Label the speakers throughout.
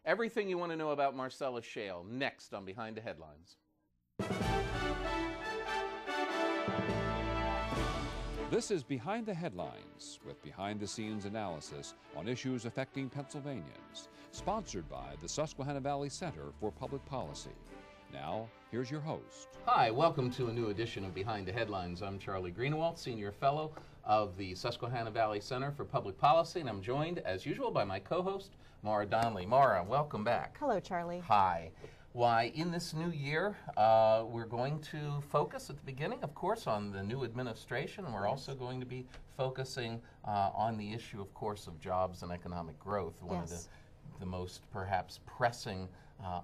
Speaker 1: Everything you want to know about Marcellus Shale, next on Behind the Headlines.
Speaker 2: This is Behind the Headlines, with behind-the-scenes analysis on issues affecting Pennsylvanians, sponsored by the Susquehanna Valley Center for Public Policy. Now, here's your host.
Speaker 1: Hi, welcome to a new edition of Behind the Headlines. I'm Charlie Greenewalt, Senior Fellow of the Susquehanna Valley Center for Public Policy, and I'm joined, as usual, by my co-host, Maura Donnelly. Maura, welcome back.
Speaker 3: Hello, Charlie.
Speaker 1: Hi. Why, in this new year, we're going to focus at the beginning, of course, on the new administration, and we're also going to be focusing on the issue, of course, of jobs and economic growth, one of the most perhaps pressing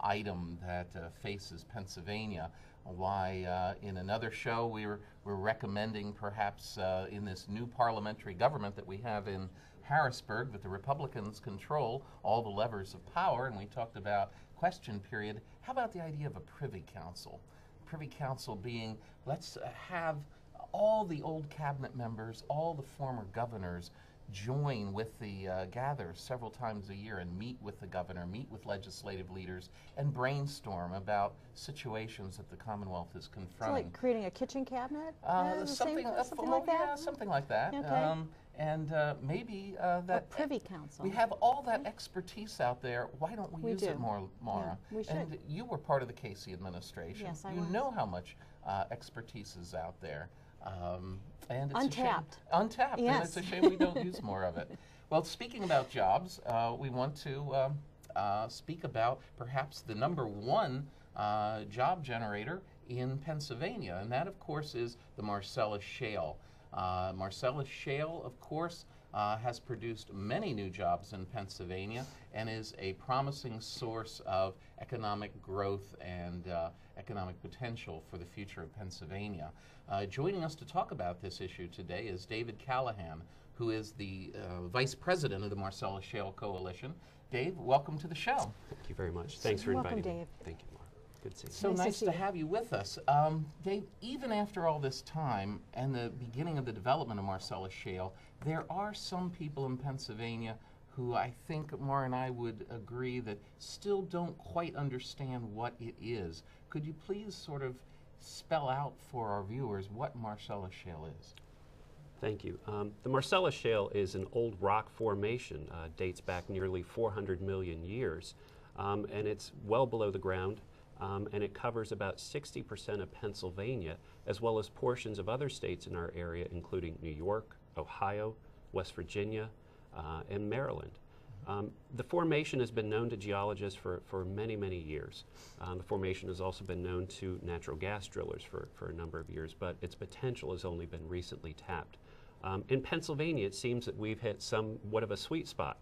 Speaker 1: item that faces Pennsylvania. Why, in another show, we're recommending perhaps in this new parliamentary government that we have in Harrisburg that the Republicans control all the levers of power, and we talked about question period. How about the idea of a privy council? Privy council being, let's have all the old cabinet members, all the former governors join with the gather several times a year and meet with the governor, meet with legislative leaders, and brainstorm about situations that the Commonwealth is confronting.
Speaker 3: So like creating a kitchen cabinet?
Speaker 1: Something
Speaker 3: like that?
Speaker 1: Yeah, something like that.
Speaker 3: Okay.
Speaker 1: And maybe that
Speaker 3: a privy council.
Speaker 1: We have all that expertise out there. Why don't we use it more, Maura?
Speaker 3: Yeah, we should.
Speaker 1: And you were part of the Casey administration.
Speaker 3: Yes, I
Speaker 1: You
Speaker 3: was.
Speaker 1: know how much expertise is out there. And it's
Speaker 3: Untapped.
Speaker 1: A shame, untapped,
Speaker 3: Yes.
Speaker 1: and it's a shame we don't use more of it. Well, speaking about jobs, we want to speak about perhaps the number one job generator in Pennsylvania, and that, of course, is the Marcellus Shale. Marcellus Shale, of course, has produced many new jobs in Pennsylvania and is a promising source of economic growth and economic potential for the future of Pennsylvania. Joining us to talk about this issue today is David Callahan, who is the Vice President of the Marcellus Shale Coalition. Dave, welcome to the show.
Speaker 4: Thank you very much. Thanks for
Speaker 3: Welcome,
Speaker 4: inviting me.
Speaker 3: Dave.
Speaker 4: Thank you, Mark. Good to see you.
Speaker 1: So
Speaker 3: Nice
Speaker 1: nice
Speaker 3: to
Speaker 1: to
Speaker 3: see
Speaker 1: have you with us. Dave, even after all this time and the beginning of the development of Marcellus Shale, there are some people in Pennsylvania who I think Maura and I would agree that still don't quite understand what it is. Could you please sort of spell out for our viewers what Marcellus Shale is?
Speaker 4: Thank you. The Marcellus Shale is an old rock formation, dates back nearly 400 million years, and it's well below the ground, and it covers about 60% of Pennsylvania, as well as portions of other states in our area, including New York, Ohio, West Virginia, and Maryland. The formation has been known to geologists for many, many years. The formation has also been known to natural gas drillers for a number of years, but its potential has only been recently tapped. In Pennsylvania, it seems that we've hit somewhat of a sweet spot.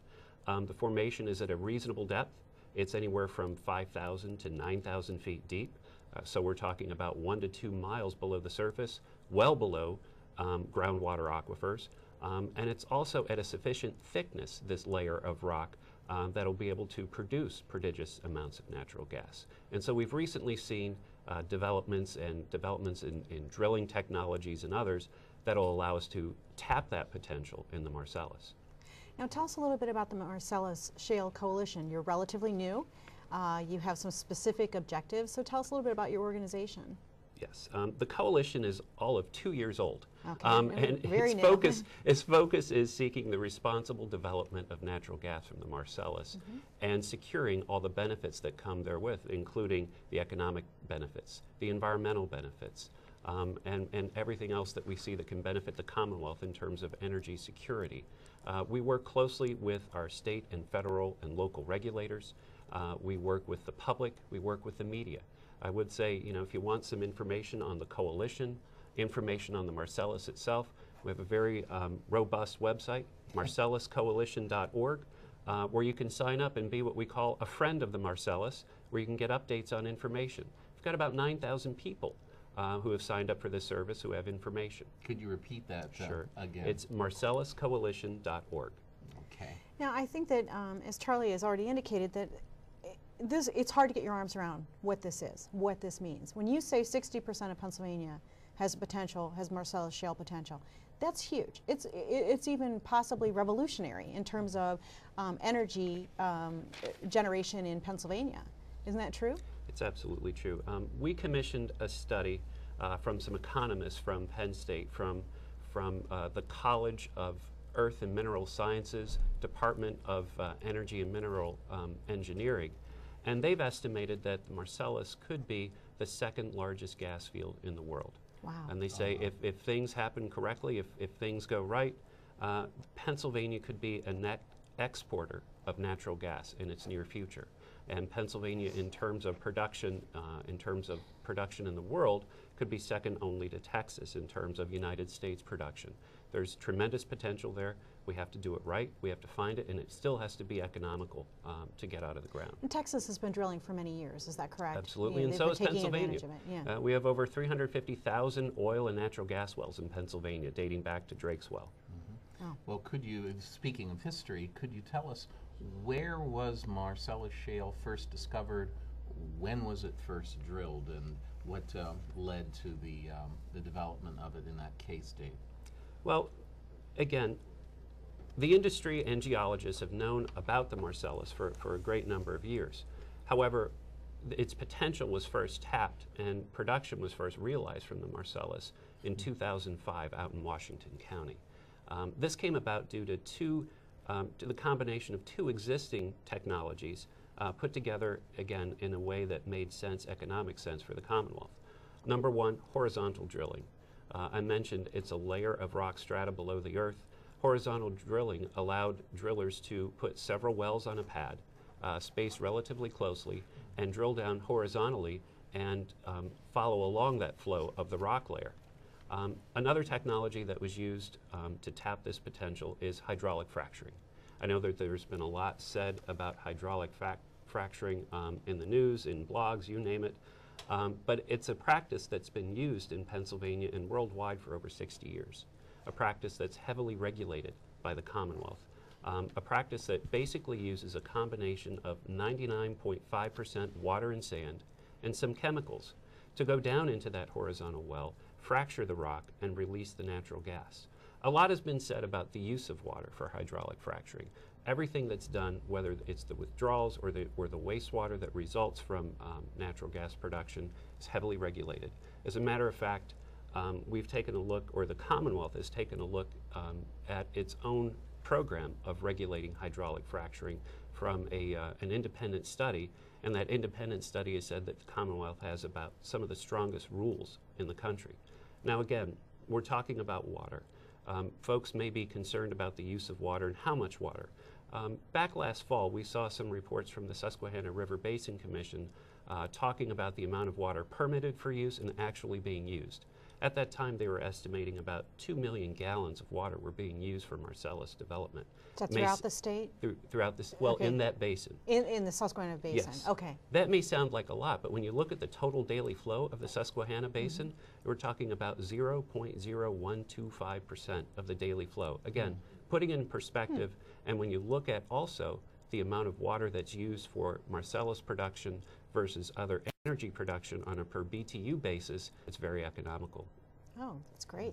Speaker 4: The formation is at a reasonable depth. It's anywhere from 5,000 to 9,000 feet deep. So we're talking about 1 to 2 miles below the surface, well below groundwater aquifers. And it's also at a sufficient thickness, this layer of rock, that'll be able to produce prodigious amounts of natural gas. And so we've recently seen developments in drilling technologies and others that'll allow us to tap that potential in the Marcellus.
Speaker 3: Now tell us a little bit about the Marcellus Shale Coalition. You're relatively new. You have some specific objectives, so tell us a little bit about your organization.
Speaker 4: Yes, the coalition is all of 2 years old,
Speaker 3: Okay.
Speaker 4: and
Speaker 3: Very
Speaker 4: its focus is seeking the responsible development of natural gas from the Marcellus and securing all the benefits that come therewith, including the economic benefits, the environmental benefits, and everything else that we see that can benefit the Commonwealth in terms of energy security. We work closely with our state and federal and local regulators. We work with the public. We work with the media. I would say, if you want some information on the coalition, information on the Marcellus itself, we have a very robust website, marcelluscoalition.org, where you can sign up and be what we call a friend of the Marcellus, where you can get updates on information. We've got about 9,000 people who have signed up for this service who have information.
Speaker 1: Could you repeat that
Speaker 4: Sure.
Speaker 1: again?
Speaker 4: It's marcelluscoalition.org.
Speaker 1: Okay.
Speaker 3: Now I think that, as Charlie has already indicated, that it's hard to get your arms around what this is, what this means. When you say 60% of Pennsylvania has potential, has Marcellus Shale potential, That's huge. It's even possibly revolutionary in terms of energy generation in Pennsylvania. Isn't that true?
Speaker 4: It's absolutely true. We commissioned a study from some economists from Penn State, from the College of Earth and Mineral Sciences, Department of Energy and Mineral Engineering, and they've estimated that the Marcellus could be the second largest gas field in the world.
Speaker 3: Wow.
Speaker 4: And they say if things happen correctly, if things go right, Pennsylvania could be a net exporter of natural gas in its near future. And Pennsylvania, in terms of production in the world, could be second only to Texas in terms of United States production. There's tremendous potential there. We have to do it right. We have to find it, and it still has to be economical to get out of the ground.
Speaker 3: And Texas has been drilling for many years, is that correct?
Speaker 4: Absolutely,
Speaker 3: Yeah,
Speaker 4: and
Speaker 3: they've
Speaker 4: so
Speaker 3: been
Speaker 4: has
Speaker 3: taking
Speaker 4: Pennsylvania.
Speaker 3: advantage of it, yeah.
Speaker 4: We have over 350,000 oil and natural gas wells in Pennsylvania, dating back to Drake's well.
Speaker 3: Oh.
Speaker 1: Well, could you, speaking of history, could you tell us where was Marcellus Shale first discovered? When was it first drilled, and what led to the development of it in that case date?
Speaker 4: Well, again, the industry and geologists have known about the Marcellus for a great number of years. However, its potential was first tapped and production was first realized from the Marcellus in 2005 out in Washington County. This came about due to the combination of two existing technologies put together, again, in a way that made sense, economic sense for the Commonwealth. Number one, horizontal drilling. I mentioned it's a layer of rock strata below the earth. Horizontal drilling allowed drillers to put several wells on a pad, spaced relatively closely, and drill down horizontally and follow along that flow of the rock layer. Another technology that was used to tap this potential is hydraulic fracturing. I know that there's been a lot said about hydraulic fracturing in the news, in blogs, you name it, but it's a practice that's been used in Pennsylvania and worldwide for over 60 years. A practice that's heavily regulated by the Commonwealth. A practice that basically uses a combination of 99.5% water and sand and some chemicals to go down into that horizontal well, fracture the rock, and release the natural gas. A lot has been said about the use of water for hydraulic fracturing. Everything that's done, whether it's the withdrawals or the wastewater that results from natural gas production, is heavily regulated. As a matter of fact, we've taken a look, or the Commonwealth has taken a look at its own program of regulating hydraulic fracturing from an independent study, and that independent study has said that the Commonwealth has about some of the strongest rules in the country. Now again, we're talking about water. Folks may be concerned about the use of water and how much water. Back last fall, we saw some reports from the Susquehanna River Basin Commission talking about the amount of water permitted for use and actually being used. At that time, they were estimating about 2 million gallons of water were being used for Marcellus development.
Speaker 3: Is that throughout the state?
Speaker 4: Throughout this, well,
Speaker 3: Okay.
Speaker 4: in that basin.
Speaker 3: In the Susquehanna Basin?
Speaker 4: Yes.
Speaker 3: Okay.
Speaker 4: That may sound like a lot, but when you look at the total daily flow of the Susquehanna Basin, we're talking about 0.0125% of the daily flow. Again, putting in perspective, and when you look at also the amount of water that's used for Marcellus production versus other energy production on a per BTU basis, it's very economical.
Speaker 3: Oh, that's great.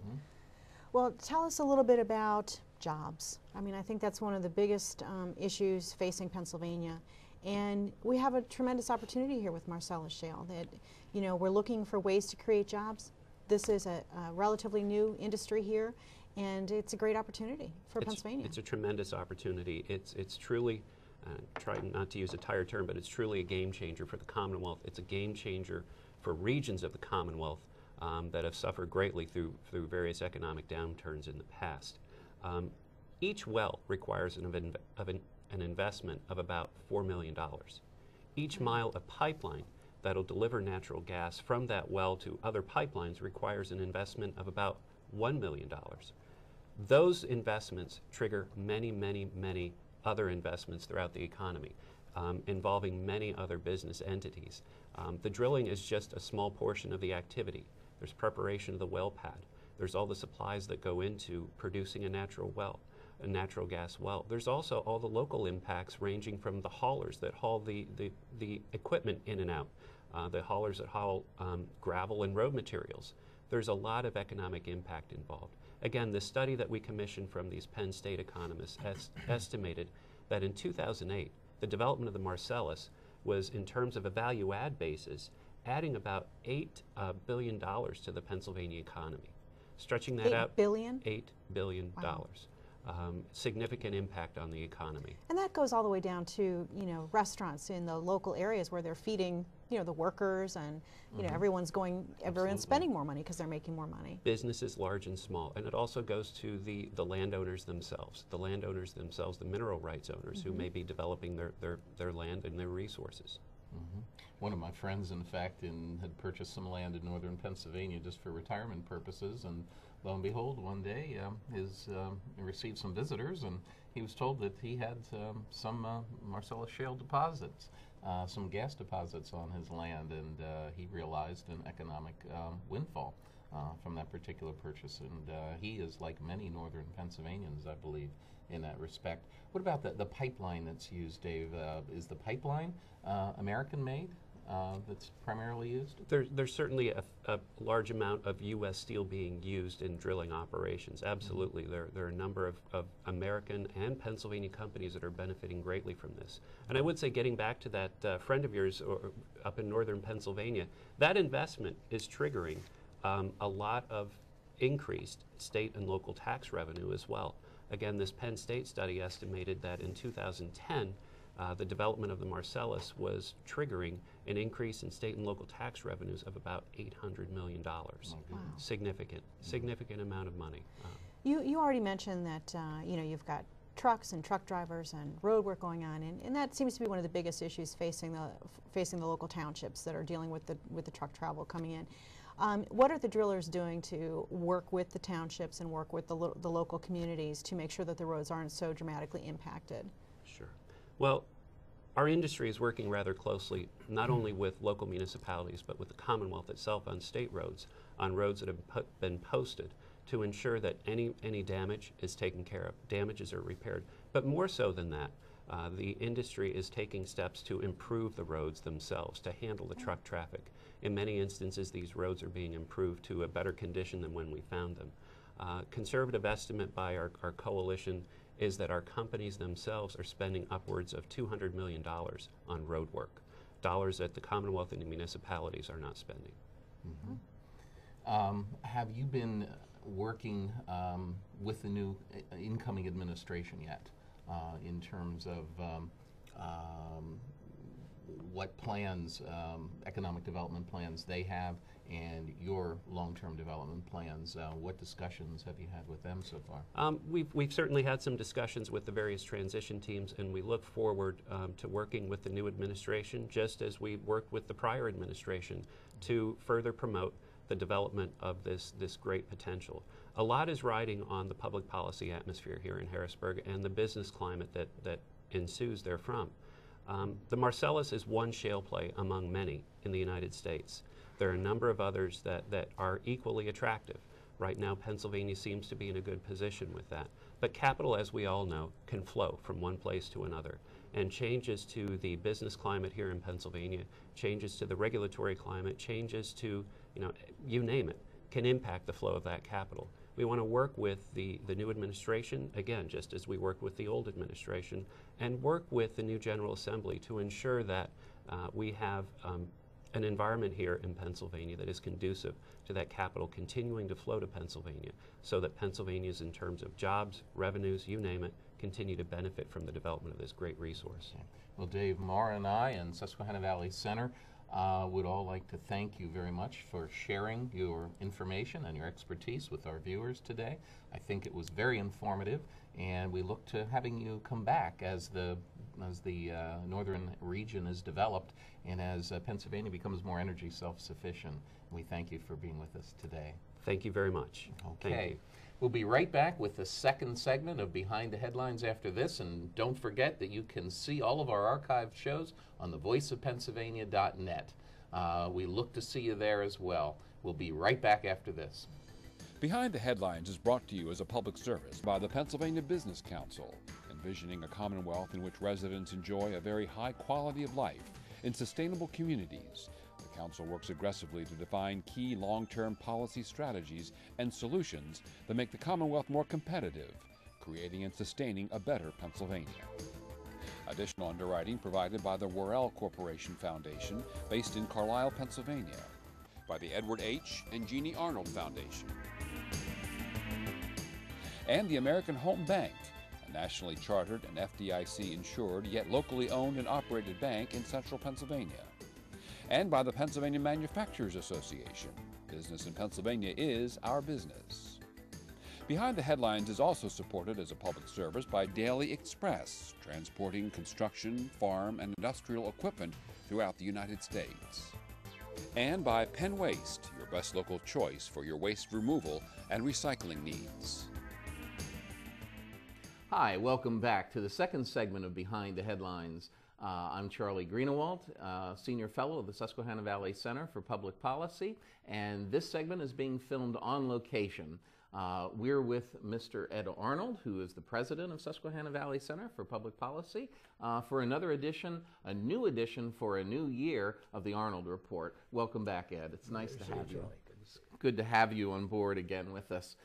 Speaker 3: Well, tell us a little bit about jobs. I mean, I think that's one of the biggest issues facing Pennsylvania. And we have a tremendous opportunity here with Marcellus Shale that, you know, we're looking for ways to create jobs. This is a relatively new industry here, and it's a great opportunity for Pennsylvania.
Speaker 4: It's a tremendous opportunity. It's truly, trying not to use a tired term, but it's truly a game changer for the Commonwealth. It's a game changer for regions of the Commonwealth that have suffered greatly through various economic downturns in the past. Each well requires an investment of about $4 million. Each mile of pipeline that'll deliver natural gas from that well to other pipelines requires an investment of about $1 million. Those investments trigger many, many, many other investments throughout the economy, involving many other business entities. The drilling is just a small portion of the activity. There's preparation of the well pad. There's all the supplies that go into producing a natural gas well. There's also all the local impacts ranging from the haulers that haul the equipment in and out, the haulers that haul gravel and road materials. There's a lot of economic impact involved. Again, the study that we commissioned from these Penn State economists estimated that in 2008, the development of the Marcellus was, in terms of a value-add basis, adding about $8 billion to the Pennsylvania economy. Stretching that out,
Speaker 3: $8 billion?
Speaker 4: $8 billion.
Speaker 3: Wow.
Speaker 4: Significant impact on the economy.
Speaker 3: And that goes all the way down to, you know, restaurants in the local areas where they're feeding, you know, the workers, and you know, everyone's spending more money because they're making more money.
Speaker 4: Businesses large and small, and it also goes to the landowners themselves. The landowners themselves, the mineral rights owners who may be developing their land and their resources.
Speaker 1: One of my friends, in fact, had purchased some land in northern Pennsylvania just for retirement purposes, and lo and behold, one day he received some visitors, and he was told that he had some Marcellus Shale deposits, some gas deposits on his land, and he realized an economic windfall from that particular purchase. And he is like many northern Pennsylvanians, I believe, in that respect. What about the pipeline that's used, Dave? Is the pipeline American-made? That's primarily used?
Speaker 4: There's certainly a large amount of U.S. steel being used in drilling operations. Absolutely. There are a number of American and Pennsylvania companies that are benefiting greatly from this. And I would say, getting back to that friend of yours up in northern Pennsylvania, that investment is triggering a lot of increased state and local tax revenue as well. Again, this Penn State study estimated that in 2010, the development of the Marcellus was triggering an increase in state and local tax revenues of about $800 million.
Speaker 3: Wow.
Speaker 4: Significant amount of money.
Speaker 3: You already mentioned that you know, you've got trucks and truck drivers and road work going on, and that seems to be one of the biggest issues facing the local townships that are dealing with the truck travel coming in. What are the drillers doing to work with the townships and work with the local communities to make sure that the roads aren't so dramatically impacted?
Speaker 4: Sure. Well, our industry is working rather closely not only with local municipalities but with the Commonwealth itself on state roads, on roads that have been posted, to ensure that any damage is taken care of, damages are repaired. But more so than that, the industry is taking steps to improve the roads themselves, to handle the truck traffic. In many instances, these roads are being improved to a better condition than when we found them. Conservative estimate by our coalition is that our companies themselves are spending upwards of $200 million on road work, dollars that the Commonwealth and the municipalities are not spending.
Speaker 1: Have you been working with the new incoming administration yet in terms of what plans, economic development plans they have, and your long-term development plans? What discussions have you had with them so far?
Speaker 4: We've certainly had some discussions with the various transition teams, and we look forward to working with the new administration, just as we worked with the prior administration, to further promote the development of this great potential. A lot is riding on the public policy atmosphere here in Harrisburg and the business climate that ensues therefrom. The Marcellus is one shale play among many in the United States. There are a number of others that are equally attractive. Right now, Pennsylvania seems to be in a good position with that. But capital, as we all know, can flow from one place to another. And changes to the business climate here in Pennsylvania, changes to the regulatory climate, changes to, you name it, can impact the flow of that capital. We want to work with the new administration, again, just as we worked with the old administration, and work with the new General Assembly to ensure that we have an environment here in Pennsylvania that is conducive to that capital continuing to flow to Pennsylvania, so that Pennsylvanians, in terms of jobs, revenues, you name it, continue to benefit from the development of this great resource.
Speaker 1: Okay. Well, Dave, Mara and I and Susquehanna Valley Center would all like to thank you very much for sharing your information and your expertise with our viewers today. I think it was very informative, and we look to having you come back as the northern region is developed and as Pennsylvania becomes more energy self-sufficient. We thank you for being with us today.
Speaker 4: Thank you very much.
Speaker 1: Okay.
Speaker 4: Thank you.
Speaker 1: We'll be right back with the second segment of Behind the Headlines after this, and don't forget that you can see all of our archived shows on thevoiceofpennsylvania.net. We look to see you there as well. We'll be right back after this.
Speaker 2: Behind the Headlines is brought to you as a public service by the Pennsylvania Business Council, envisioning a commonwealth in which residents enjoy a very high quality of life in sustainable communities. The Council works aggressively to define key long-term policy strategies and solutions that make the Commonwealth more competitive, creating and sustaining a better Pennsylvania. Additional underwriting provided by the Worrell Corporation Foundation, based in Carlisle, Pennsylvania, by the Edward H. and Jeannie Arnold Foundation, and the American Home Bank, a nationally chartered and FDIC-insured yet locally owned and operated bank in central Pennsylvania, and by the Pennsylvania Manufacturers Association. Business in Pennsylvania is our business. Behind the Headlines is also supported as a public service by Daily Express, transporting construction, farm, and industrial equipment throughout the United States. And by Penn Waste, your best local choice for your waste removal and recycling needs.
Speaker 1: Hi, welcome back to the second segment of Behind the Headlines. I'm Charlie Greenewalt, Senior Fellow of the Susquehanna Valley Center for Public Policy, and this segment is being filmed on location. We're with Mr. Ed Arnold, who is the President of Susquehanna Valley Center for Public Policy, for another edition, a new edition for a new year of the Arnold Report. Welcome back, Ed. It's nice to have you. Good to have you on board again with us.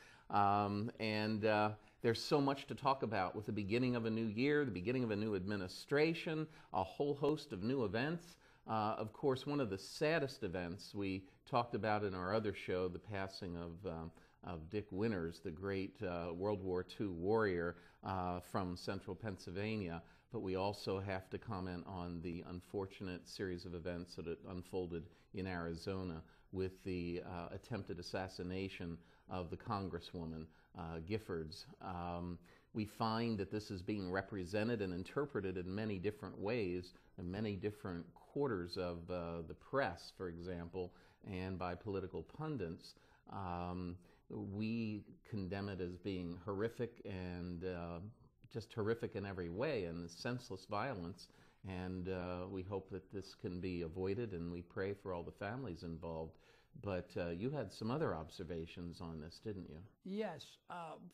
Speaker 1: There's so much to talk about with the beginning of a new year, the beginning of a new administration, a whole host of new events. Of course, one of the saddest events we talked about in our other show, the passing of Dick Winters, the great World War II warrior from central Pennsylvania. But we also have to comment on the unfortunate series of events that unfolded in Arizona with the attempted assassination of the Congresswoman Giffords. We find that this is being represented and interpreted in many different ways, in many different quarters of the press, for example, and by political pundits. We condemn it as being horrific and just horrific in every way, and senseless violence. And we hope that this can be avoided, and we pray for all the families involved. But you had some other observations on this, didn't you?
Speaker 5: Yes.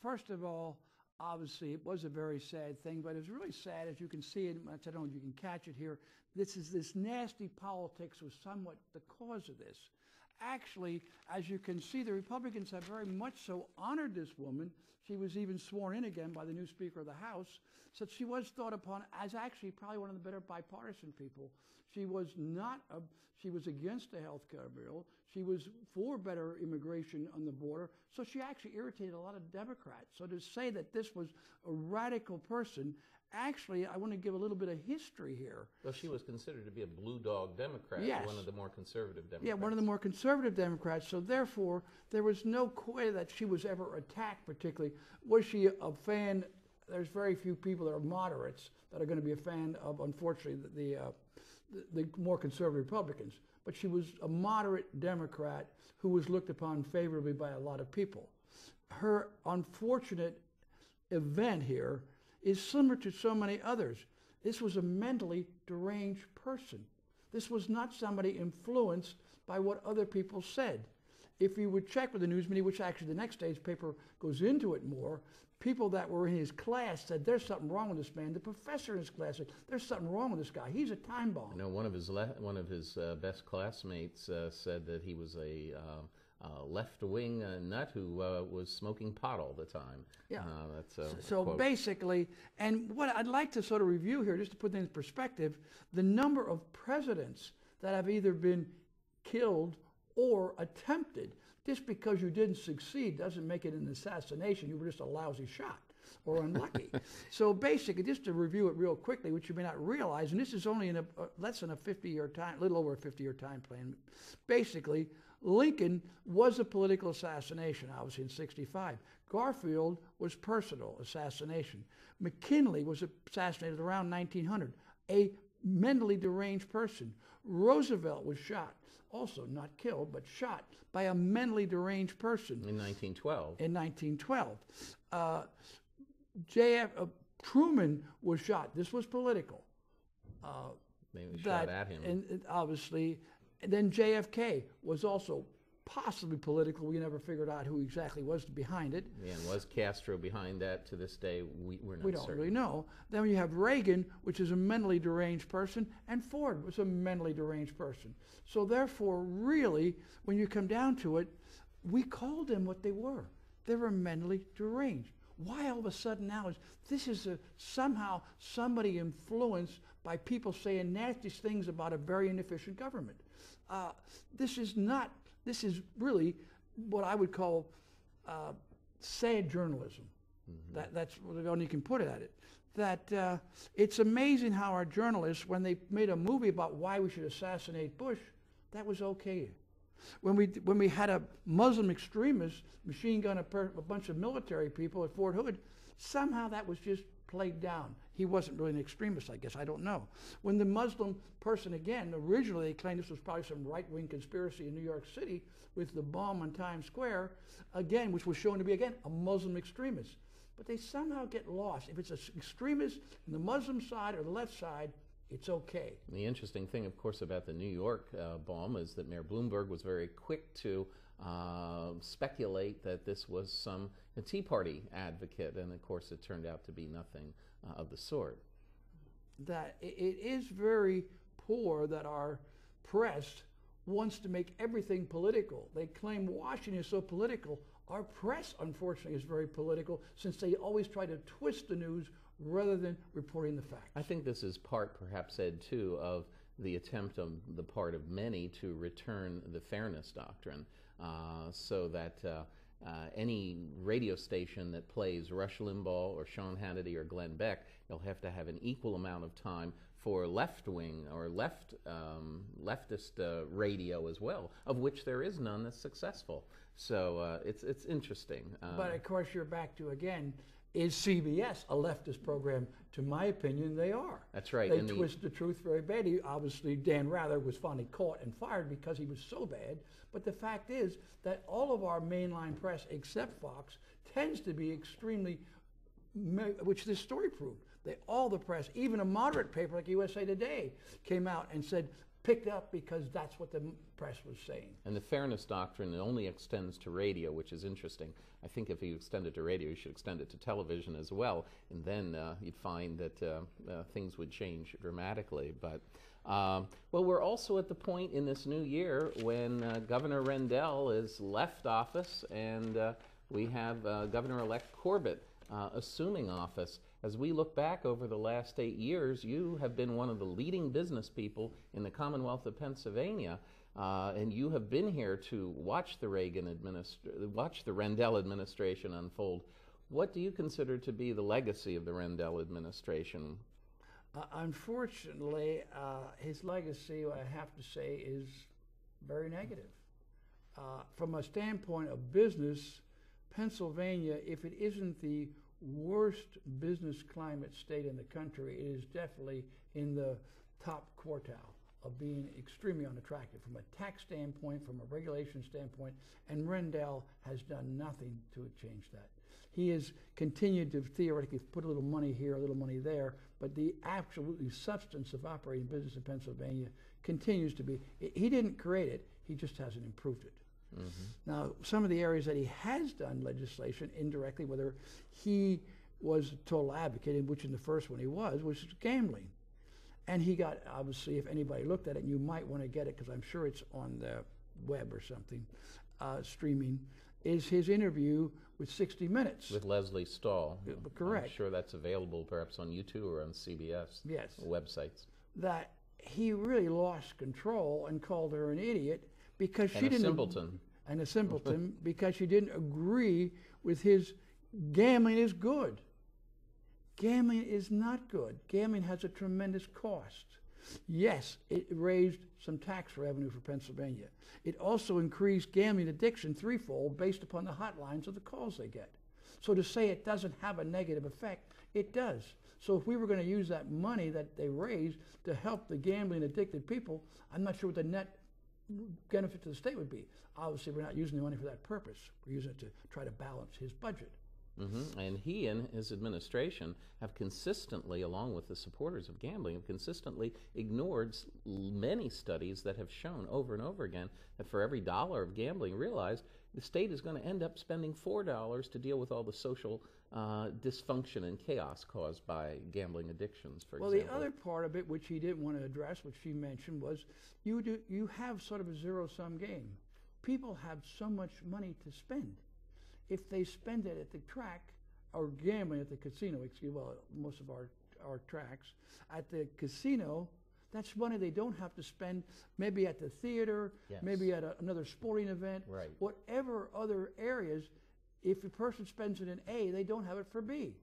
Speaker 5: First of all, obviously, it was a very sad thing, but it was really sad, as you can see it. I don't know if you can catch it here. This nasty politics was somewhat the cause of this. Actually, as you can see, the Republicans have very much so honored this woman. She was even sworn in again by the new Speaker of the House. So she was thought upon as actually probably one of the better bipartisan people. She was she was against the health care bill. She was for better immigration on the border. So she actually irritated a lot of Democrats. So to say that this was a radical person, actually, I want to give a little bit of history here.
Speaker 1: Well, she was considered to be a blue dog Democrat,
Speaker 5: yes.
Speaker 1: One of the more conservative Democrats.
Speaker 5: Yeah, one of the more conservative Democrats. So therefore, there was no way that she was ever attacked particularly. Was she a fan? There's very few people that are moderates that are going to be a fan of, unfortunately, the more conservative Republicans. But she was a moderate Democrat who was looked upon favorably by a lot of people. Her unfortunate event here is similar to so many others. This was a mentally deranged person. This was not somebody influenced by what other people said. If you would check with the news media, which actually the next day's paper goes into it more, people that were in his class said, there's something wrong with this man. The professor in his class said, there's something wrong with this guy. He's a time bomb.
Speaker 1: You know, one of his best classmates said that he was a left-wing nut who was smoking pot all the time.
Speaker 5: Yeah.
Speaker 1: That's
Speaker 5: so
Speaker 1: quote.
Speaker 5: Basically, and what I'd like to sort of review here, just to put things in perspective, the number of presidents that have either been killed or attempted. Just because you didn't succeed doesn't make it an assassination. You were just a lousy shot or unlucky. So basically, just to review it real quickly, which you may not realize, and this is only in a less than a 50-year time, a little over a 50-year time plan. Basically, Lincoln was a political assassination, obviously, in '65. Garfield was personal assassination. McKinley was assassinated around 1900, a mentally deranged person. Roosevelt was shot, also not killed, but shot by a mentally deranged person.
Speaker 1: In 1912.
Speaker 5: In 1912. Truman was shot. This was political.
Speaker 1: They shot at him.
Speaker 5: And obviously, then JFK was also possibly political. We never figured out who exactly was behind it.
Speaker 1: Yeah, and was Castro behind that? To this day, we're not
Speaker 5: We don't
Speaker 1: certain.
Speaker 5: really know. Then you have Reagan, which is a mentally deranged person, and Ford was a mentally deranged person. So therefore, really, when you come down to it, we called them what they were. They were mentally deranged. Why all of a sudden now is this is somehow somebody influenced by people saying nasty things about a very inefficient government? This is really what I would call sad journalism. That's the only you can put it at it. That it's amazing how our journalists, when they made a movie about why we should assassinate Bush, that was okay. When we had a Muslim extremist machine gun a bunch of military people at Fort Hood, somehow that was just played down. He wasn't really an extremist, I guess. I don't know. When the Muslim person, again, originally they claimed this was probably some right-wing conspiracy in New York City with the bomb on Times Square, again, which was shown to be, again, a Muslim extremist. But they somehow get lost. If it's an extremist on the Muslim side or the left side, it's okay.
Speaker 1: The interesting thing, of course, about the New York bomb is that Mayor Bloomberg was very quick to speculate that this was some Tea Party advocate, and of course it turned out to be nothing of the sort.
Speaker 5: That it is very poor that our press wants to make everything political. They claim Washington is so political. Our press, unfortunately, is very political, since they always try to twist the news rather than reporting the facts.
Speaker 1: I think this is part, perhaps, Ed, too, of the attempt on the part of many to return the fairness doctrine, so that any radio station that plays Rush Limbaugh or Sean Hannity or Glenn Beck, they'll have to have an equal amount of time for left-wing or leftist radio as well, of which there is none that's successful. So it's interesting.
Speaker 5: But of course, you're back to, again, is CBS a leftist program? To my opinion, they are.
Speaker 1: That's right.
Speaker 5: They twist the truth very badly. Obviously, Dan Rather was finally caught and fired because he was so bad. But the fact is that all of our mainline press, except Fox, tends to be extremely, which this story proved. All the press, even a moderate paper like USA Today, came out and said, picked up because that's what the press was saying.
Speaker 1: And the fairness doctrine only extends to radio, which is interesting. I think if you extend it to radio, you should extend it to television as well, and then you'd find that things would change dramatically. But well, we're also at the point in this new year when Governor Rendell is left office, and we have Governor-elect Corbett assuming office. As we look back over the last 8 years, you have been one of the leading business people in the Commonwealth of Pennsylvania, and you have been here to watch the Rendell administration unfold. What do you consider to be the legacy of the Rendell administration?
Speaker 5: Unfortunately, his legacy, I have to say, is very negative. From a standpoint of business, Pennsylvania, if it isn't the worst business climate state in the country, it is definitely in the top quartile of being extremely unattractive from a tax standpoint, from a regulation standpoint, and Rendell has done nothing to change that. He has continued to theoretically put a little money here, a little money there, but the absolutely substance of operating business in Pennsylvania continues to be, he didn't create it, he just hasn't improved it. Mm-hmm. Now, some of the areas that he has done legislation indirectly, whether he was a total advocate, in which in the first one he was gambling. And he got, obviously, if anybody looked at it, and you might want to get it because I'm sure it's on the web or something, streaming, is his interview with 60 Minutes.
Speaker 1: With Leslie Stahl.
Speaker 5: Correct.
Speaker 1: I'm sure that's available perhaps on YouTube or on CBS websites.
Speaker 5: That he really lost control and called her an idiot because she
Speaker 1: and
Speaker 5: didn't. A simpleton because she didn't agree with his gambling is good. Gambling is not good. Gambling has a tremendous cost. Yes, it raised some tax revenue for Pennsylvania. It also increased gambling addiction threefold based upon the hotlines of the calls they get. So to say it doesn't have a negative effect, it does. So if we were going to use that money that they raised to help the gambling addicted people, I'm not sure what the net benefit to the state would be. Obviously, we're not using the money for that purpose. We're using it to try to balance his budget.
Speaker 1: And he and his administration have consistently, along with the supporters of gambling, have consistently ignored many studies that have shown over and over again that for every dollar of gambling realized, the state is going to end up spending $4 to deal with all the social dysfunction and chaos caused by gambling addictions, for example.
Speaker 5: Well, the other part of it, which he didn't want to address, which she mentioned, was you have sort of a zero-sum game. People have so much money to spend. If they spend it at the track, or gambling at the casino, well, most of our tracks, at the casino, that's money they don't have to spend maybe at the theater, maybe at another sporting event, whatever other areas. If a person spends it in A, they don't have it for B.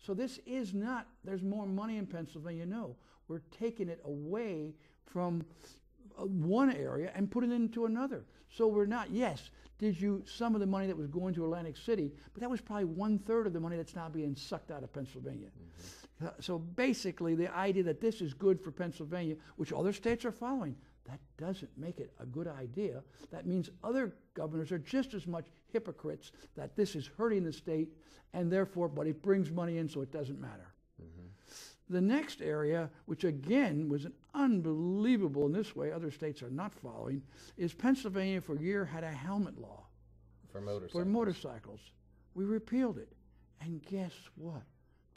Speaker 5: So this is not, there's more money in Pennsylvania, no. We're taking it away from one area and putting it into another. So we're not, yes, some of the money that was going to Atlantic City, but that was probably 1/3 of the money that's now being sucked out of Pennsylvania. So basically the idea that this is good for Pennsylvania, which other states are following, that doesn't make it a good idea. That means other governors are just as much hypocrites that this is hurting the state, and therefore, but it brings money in, so it doesn't matter. The next area, which again was an unbelievable in this way, other states are not following, is Pennsylvania for a year had a helmet law. For motorcycles. We repealed it. And guess what?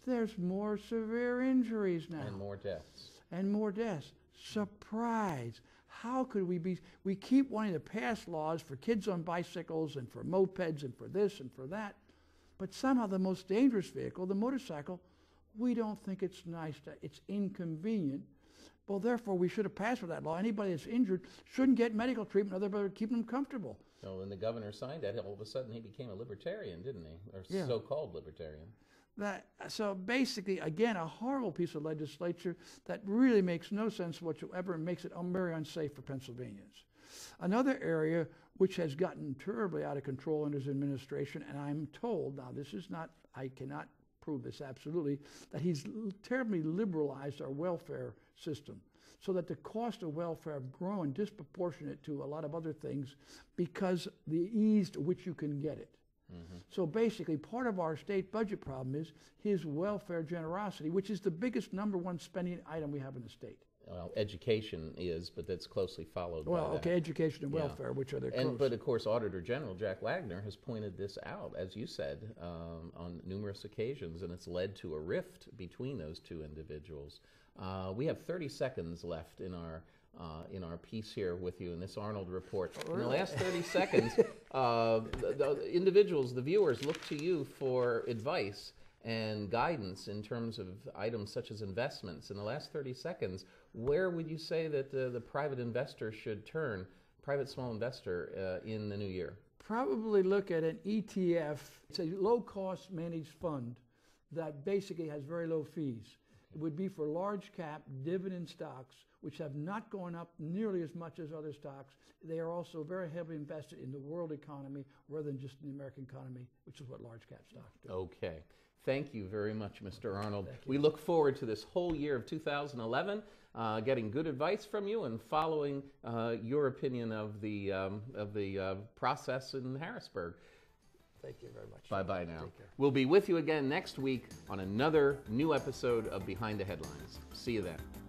Speaker 5: There's more severe injuries now.
Speaker 1: And more deaths.
Speaker 5: And more deaths. Surprise. How could we keep wanting to pass laws for kids on bicycles and for mopeds and for this and for that, but somehow the most dangerous vehicle, the motorcycle, we don't think it's nice, it's inconvenient. Well, therefore, we should have passed with that law. Anybody that's injured shouldn't get medical treatment other than keep them comfortable.
Speaker 1: So when the governor signed that, all of a sudden he became a libertarian, didn't he? Or so-called libertarian.
Speaker 5: So basically, again, a horrible piece of legislature that really makes no sense whatsoever and makes it very unsafe for Pennsylvanians. Another area which has gotten terribly out of control under his administration, and I'm told, now this is not, I cannot prove this absolutely, that he's terribly liberalized our welfare system so that the cost of welfare have grown disproportionate to a lot of other things because the ease to which you can get it. So basically, part of our state budget problem is his welfare generosity, which is the biggest #1 spending item we have in the state.
Speaker 1: Well, education is, but that's closely followed by that.
Speaker 5: Okay, education and welfare, which are the close.
Speaker 1: But of course, Auditor General Jack Wagner has pointed this out, as you said, on numerous occasions, and it's led to a rift between those two individuals. We have 30 seconds left in our piece here with you in this Arnold Report. In the last 30 seconds, the individuals, the viewers, look to you for advice and guidance in terms of items such as investments. In the last 30 seconds, where would you say that the private investor should turn, private small investor, in the new year?
Speaker 5: Probably look at an ETF. It's a low-cost managed fund that basically has very low fees. It would be for large cap dividend stocks, which have not gone up nearly as much as other stocks. They are also very heavily invested in the world economy rather than just in the American economy, which is what large cap stocks do.
Speaker 1: Okay. Thank you very much, Mr. Arnold. We look forward to this whole year of 2011, getting good advice from you and following your opinion of the process in Harrisburg.
Speaker 5: Thank you very much.
Speaker 1: Bye-bye now.
Speaker 5: Take care.
Speaker 1: We'll be with you again next week on another new episode of Behind the Headlines. See you then.